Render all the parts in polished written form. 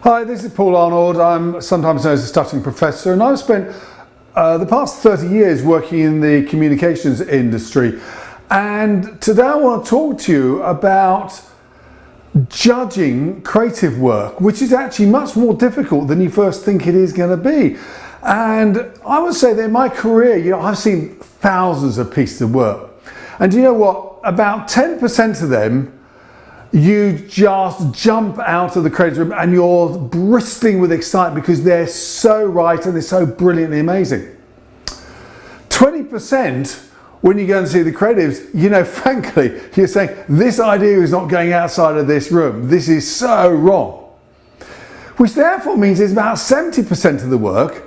Hi, this is Paul Arnold. I'm sometimes known as a stuttering professor, and I've spent the past 30 years working in the communications industry. And today I want to talk to you about judging creative work, which is actually much more difficult than you first think it is going to be. And I would say that in my career, I've seen thousands of pieces of work. And you know what? About 10% of them you just jump out of the creative room and you're bristling with excitement because they're so right and they're so brilliantly amazing. 20%, when you go and see the creatives, frankly, you're saying, this idea is not going outside of this room. This is so wrong. Which therefore means there's about 70% of the work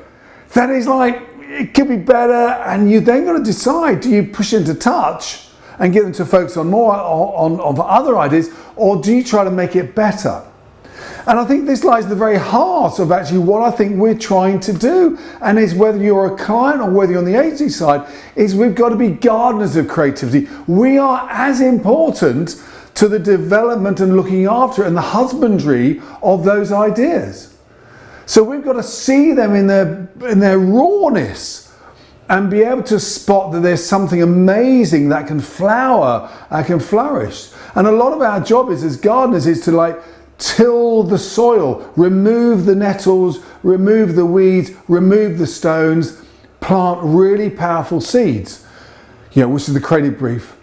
that is like, it could be better, and you then got to decide, do you push into touch and get them to focus on more on other ideas, or do you try to make it better? And I think this lies at the very heart of actually what I think we're trying to do, and is whether you're a client or whether you're on the agency side, is we've got to be gardeners of creativity. We are as important to the development and looking after and the husbandry of those ideas. So we've got to see them in their rawness, and be able to spot that there's something amazing that can flower, can flourish. And a lot of our job as gardeners is to till the soil, remove the nettles, remove the weeds, remove the stones, plant really powerful seeds, which is the creative brief,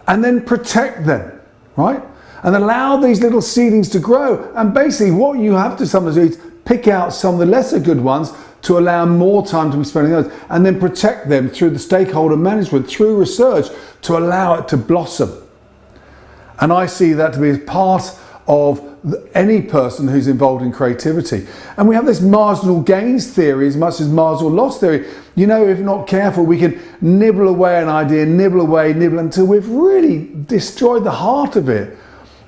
and then protect them, right? And allow these little seedlings to grow. And basically what you have to sometimes do is pick out some of the lesser good ones to allow more time to be spent on those, and then protect them through the stakeholder management, through research, to allow it to blossom. And I see that to be as part of any person who's involved in creativity. And we have this marginal gains theory as much as marginal loss theory. If not careful, we can nibble away an idea, nibble until we've really destroyed the heart of it.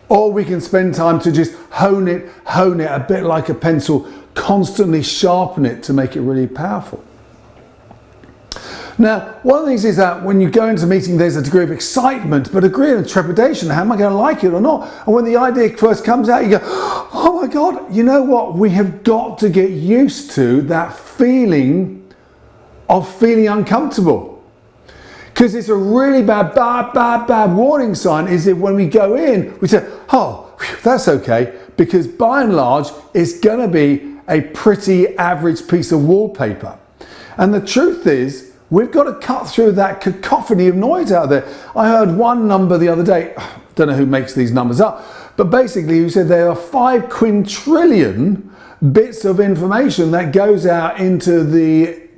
Or we can spend time to just hone it a bit like a pencil, constantly sharpen it to make it really powerful. Now, one of the things is that when you go into a meeting, there's a degree of excitement, but a degree of trepidation. How am I going to like it or not? And when the idea first comes out, you go, oh my God, you know what? We have got to get used to that feeling of feeling uncomfortable. Because it's a really bad warning sign is that when we go in, we say, oh, that's okay. Because by and large, it's going to be a pretty average piece of wallpaper. And the truth is, we've got to cut through that cacophony of noise out there. I heard one number the other day, don't know who makes these numbers up, but basically who said there are 5 quintillion bits of information that goes out into the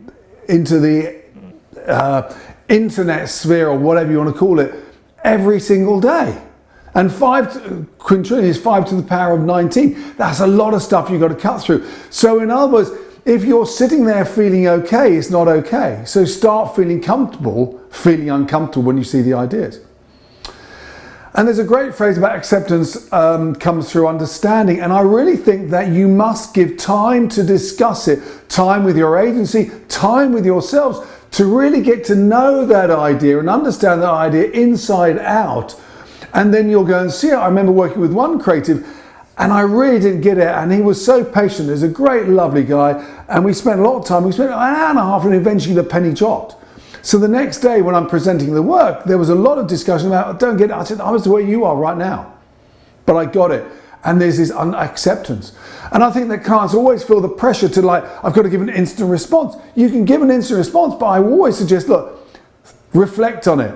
internet sphere, or whatever you want to call it, every single day. And 5 quintillion is 5 to the power of 19. That's a lot of stuff you've got to cut through. So in other words, if you're sitting there feeling okay, it's not okay. So start feeling comfortable, feeling uncomfortable when you see the ideas. And there's a great phrase about acceptance comes through understanding. And I really think that you must give time to discuss it, time with your agency, time with yourselves, to really get to know that idea and understand that idea inside out. And then you'll go and see it. I remember working with one creative, and I really didn't get it, and he was so patient. He's a great, lovely guy, and we spent a lot of time. We spent an hour and a half, and eventually the penny dropped. So the next day when I'm presenting the work, there was a lot of discussion about, I don't get it. I said, I was the way you are right now, but I got it. And there's this acceptance. And I think that clients always feel the pressure to I've got to give an instant response. You can give an instant response, but I always suggest, look, reflect on it.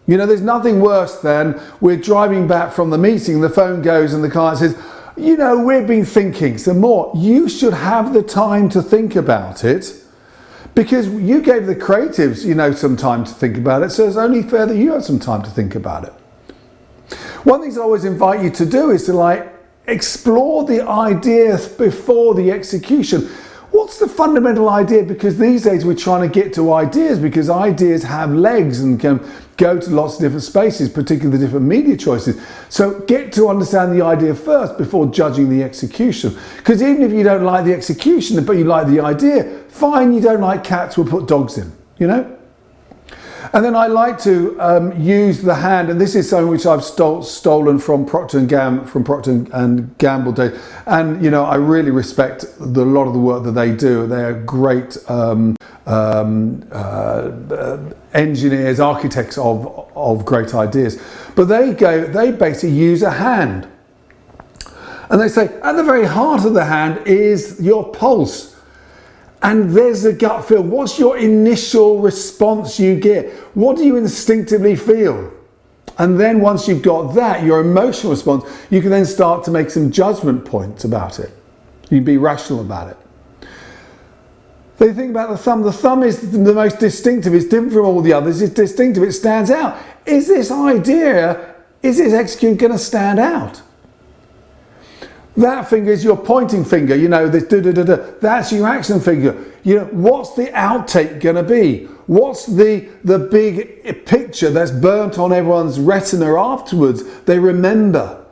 There's nothing worse than we're driving back from the meeting, the phone goes and the client says, we've been thinking some more. You should have the time to think about it, because you gave the creatives, some time to think about it. So it's only fair that you have some time to think about it. One of the things I always invite you to do is to explore the idea before the execution. What's the fundamental idea? Because these days we're trying to get to ideas, because ideas have legs and can go to lots of different spaces, particularly the different media choices. So get to understand the idea first before judging the execution. Because even if you don't like the execution, but you like the idea, fine, you don't like cats, we'll put dogs in, And then I like to use the hand, and this is something which I've stolen from Procter and Gamble days. And you know, I really respect a lot of the work that they do. They're great engineers, architects of great ideas. But they basically use a hand. And they say, at the very heart of the hand is your pulse. And there's the gut feel. What's your initial response you get? What do you instinctively feel? And then once you've got that, your emotional response, you can then start to make some judgment points about it. You can be rational about it. They think about the thumb. The thumb is the most distinctive. It's different from all the others. It's distinctive. It stands out. Is this idea, is this execution going to stand out? That finger is your pointing finger, you know, this da-da-da-da. That's your action finger. You know, what's the outtake going to be? What's the big picture that's burnt on everyone's retina afterwards? They remember.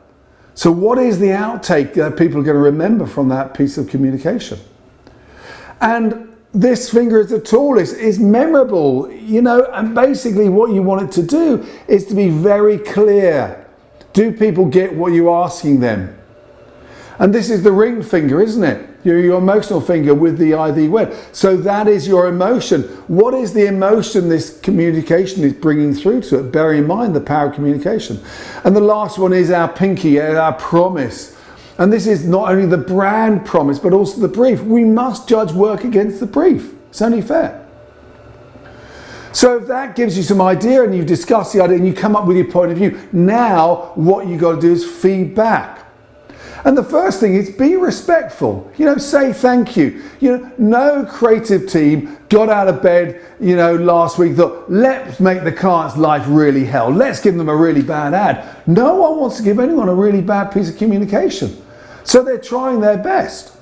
So what is the outtake that people are going to remember from that piece of communication? And this finger is the tallest, is memorable, you know, and basically what you want it to do is to be very clear. Do people get what you're asking them? And this is the ring finger, isn't it? Your emotional finger with the ID wet. So that is your emotion. What is the emotion this communication is bringing through to it? Bear in mind the power of communication. And the last one is our pinky, our promise. And this is not only the brand promise, but also the brief. We must judge work against the brief. It's only fair. So if that gives you some idea and you've discussed the idea and you come up with your point of view, now what you've got to do is feedback. And the first thing is be respectful, you know, say thank you. You know, no creative team got out of bed, you know, last week, thought, let's make the client's life really hell. Let's give them a really bad ad. No one wants to give anyone a really bad piece of communication. So they're trying their best.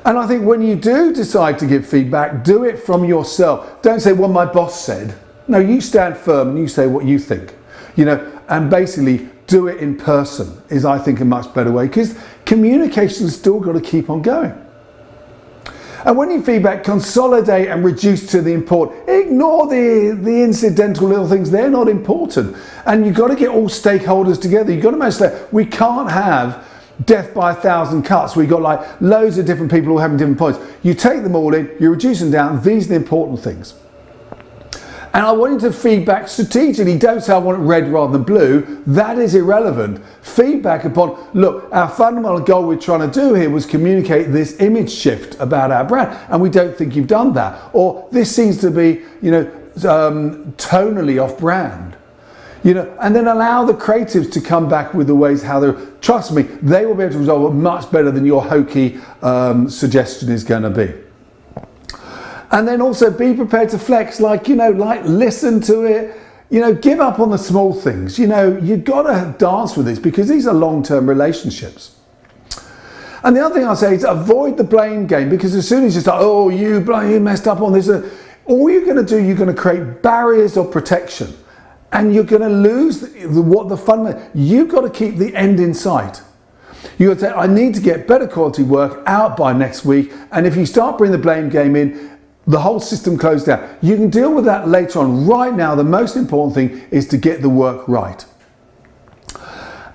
And I think when you do decide to give feedback, do it from yourself. Don't say, well, my boss said. No, you stand firm and you say what you think, you know, and basically do it in person is, I think, a much better way, because communication's still got to keep on going. And when you feedback, consolidate and reduce to the important. Ignore the incidental little things. They're not important. And you've got to get all stakeholders together. You've got to make sure we can't have death by 1,000 cuts. We've got like loads of different people all having different points. You take them all in, you reduce them down. These are the important things. And I want you to feedback strategically. Don't say I want it red rather than blue. That is irrelevant. Feedback upon, look, our fundamental goal we're trying to do here was communicate this image shift about our brand, and we don't think you've done that. Or this seems to be, you know, tonally off brand. You know, and then allow the creatives to come back with the ways how they're, trust me, they will be able to resolve it much better than your hokey suggestion is going to be. And then also be prepared to flex, like, you know, like listen to it, you know, give up on the small things. You know, you've got to dance with this because these are long-term relationships. And the other thing I'll say is avoid the blame game, because as soon as you start, oh, you messed up on this, all you're going to do, you're going to create barriers of protection and you're going to lose what the fun, you've got to keep the end in sight. You've got to say, I need to get better quality work out by next week. And if you start bringing the blame game in, the whole system closed down. You can deal with that later on. Right now, the most important thing is to get the work right.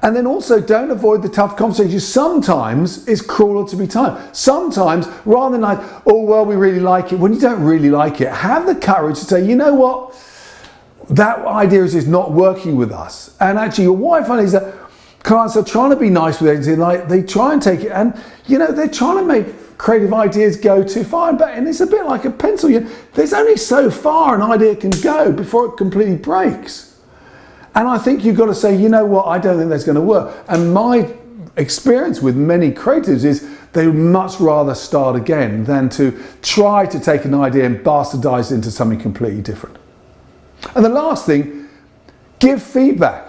And then also don't avoid the tough conversations. Sometimes it's crueler to be timed. Sometimes, rather than like, oh, well, we really like it, when you don't really like it, have the courage to say, you know what, that idea is just not working with us. And actually, what I find is that clients are trying to be nice with agency, like they try and take it, and you know, they're trying to make creative ideas go too far, and it's a bit like a pencil. There's only so far an idea can go before it completely breaks. And I think you've got to say, you know what, I don't think that's going to work. And my experience with many creatives is they would much rather start again than to try to take an idea and bastardize it into something completely different. And the last thing, give feedback.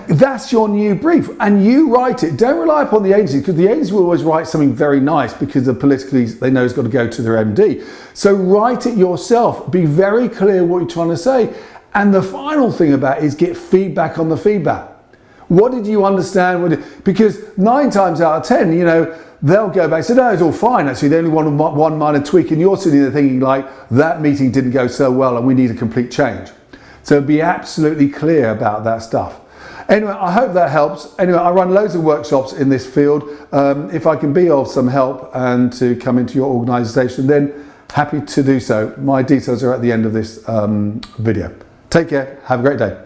That's your new brief, and you write it. Don't rely upon the agency, because the agency will always write something very nice because politically they know it's got to go to their MD. So write it yourself. Be very clear what you're trying to say. And the final thing about it is get feedback on the feedback. What did you understand? Because 9 times out of 10, you know, they'll go back and say, no, it's all fine. Actually, they only want one minor tweak, and you're sitting there thinking like, that meeting didn't go so well and we need a complete change. So be absolutely clear about that stuff. Anyway, I hope that helps. Anyway, I run loads of workshops in this field. If I can be of some help and to come into your organisation, then happy to do so. My details are at the end of this video. Take care. Have a great day.